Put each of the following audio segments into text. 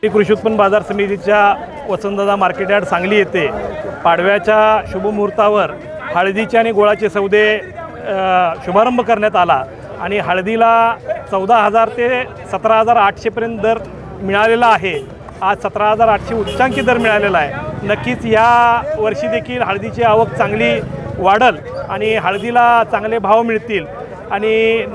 कृषी उत्पन्न बाजार समितीच्या वसंतदादा मार्केट यार्ड सांगली येथे पाडव्याच्या शुभमुहूर्तावर हळदीचे आणि गुळाचे सौदे शुभारंभ करण्यात आला आणि हळदीला 14,000 ते 17,800 पर्यंत दर मिळालेला आहे। आज 17,800 उच्चांकी दर मिळालेला आहे। नक्कीच या वर्षी देखील हळदीची आवक चांगली वाढल आणि हळदीला चांगले भाव मिळतील आणि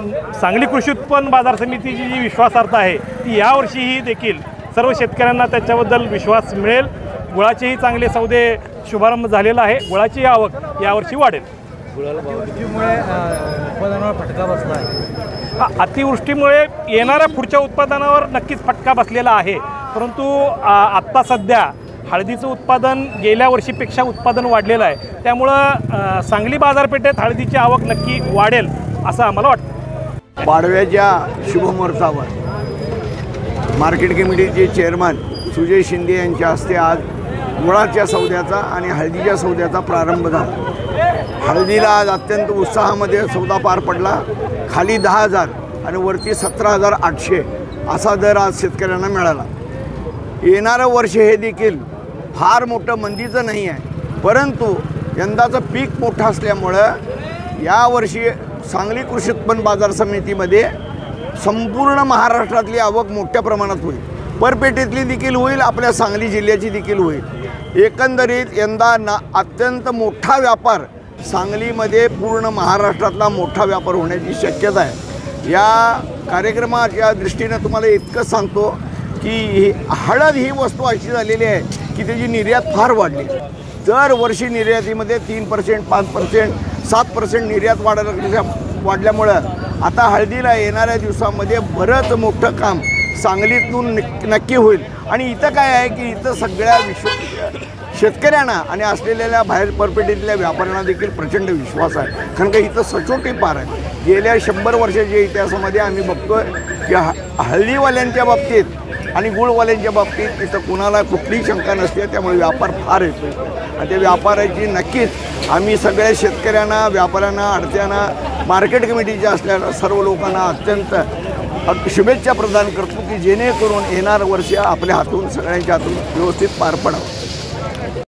सांगली कृषी उत्पन्न बाजार समितीची जी विश्वासार्हता आहे ती यावर्षीही देखील सर्व शेतकऱ्यांना त्याच्याबद्दल विश्वास मिळेल। गुळाचेही चांगले सौदे शुभारंभ झालेला आहे। गुळाची आवक यावर्षी वाढेल। अतिवृष्टीमुळे उत्पादनावर फटका बसला आहे। अतिवृष्टीमुळे येणाऱ्या पुढच्या उत्पादनावर नक्कीच फटका बसलेला आहे, परंतु आत्ता सध्या हळदीचं उत्पादन गेल्या वर्षीपेक्षा उत्पादन वाढलेलं आहे। त्यामुळं सांगली बाजारपेठेत हळदीची आवक नक्की वाढेल असं आम्हाला वाटतं। पाडव्याच्या शुभमुहूर्तावर मार्केट कमिटीचे चेअरमन सुजय शिंदे यांच्या हस्ते आज गुळाच्या सौद्याचा आणि हळदीच्या सौद्याचा प्रारंभ झाला। हळदीला आज अत्यंत उत्साहामध्ये सौदा पार पडला। खाली 10,000 आणि वरती 17,800 असा दर आज शेतकऱ्यांना मिळाला। येणारं वर्ष हे देखील फार मोठं मंदीचं नाही आहे, परंतु यंदाचं पीक मोठं असल्यामुळं यावर्षी सांगली कृषी उत्पन्न बाजार समितीमध्ये संपूर्ण महाराष्ट्रातली आवक मोठ्या प्रमाणात होईल। परपेठेतली देखील होईल, आपल्या सांगली जिल्ह्याची देखील होईल। एकंदरीत यंदा अत्यंत मोठा व्यापार सांगलीमध्ये पूर्ण महाराष्ट्रातला मोठा व्यापार होण्याची शक्यता आहे। या कार्यक्रमाच्या दृष्टीने तुम्हाला इतकंच सांगतो की हळद ही वस्तू अशी झालेली आहे की त्याची निर्यात फार वाढली। दरवर्षी निर्यातीमध्ये 3%, 5%, 7% निर्यात वाढल्यामुळं आता हळदीला येणाऱ्या दिवसामध्ये बरंच मोठं काम सांगलीतून नक्की होईल। आणि इथं काय आहे की इथं सगळ्या शेतकऱ्यांना आणि असलेल्या बाहेर परपेठेतल्या व्यापाऱ्यांना देखील प्रचंड विश्वास आहे, कारण का इथं सचोटी पार आहे। गेल्या 100 वर्षाच्या इतिहासामध्ये आम्ही बघतोय की हळदीवाल्यांच्या बाबतीत आणि गुळवाल्यांच्या बाबतीत इथं कुणाला कुठलीही शंका नसते। त्यामुळे व्यापार फार येतो आणि त्या व्यापाराची नक्कीच आम्ही सगळ्या शेतकऱ्यांना, व्यापाऱ्यांना, आडत्यांना, मार्केट कमिटीच्या असलेल्या सर्व लोकांना अत्यंत शुभेच्छा प्रदान करतो की जेणेकरून येणारं वर्ष आपल्या हातून, सगळ्यांच्या हातून व्यवस्थित पार पडावं।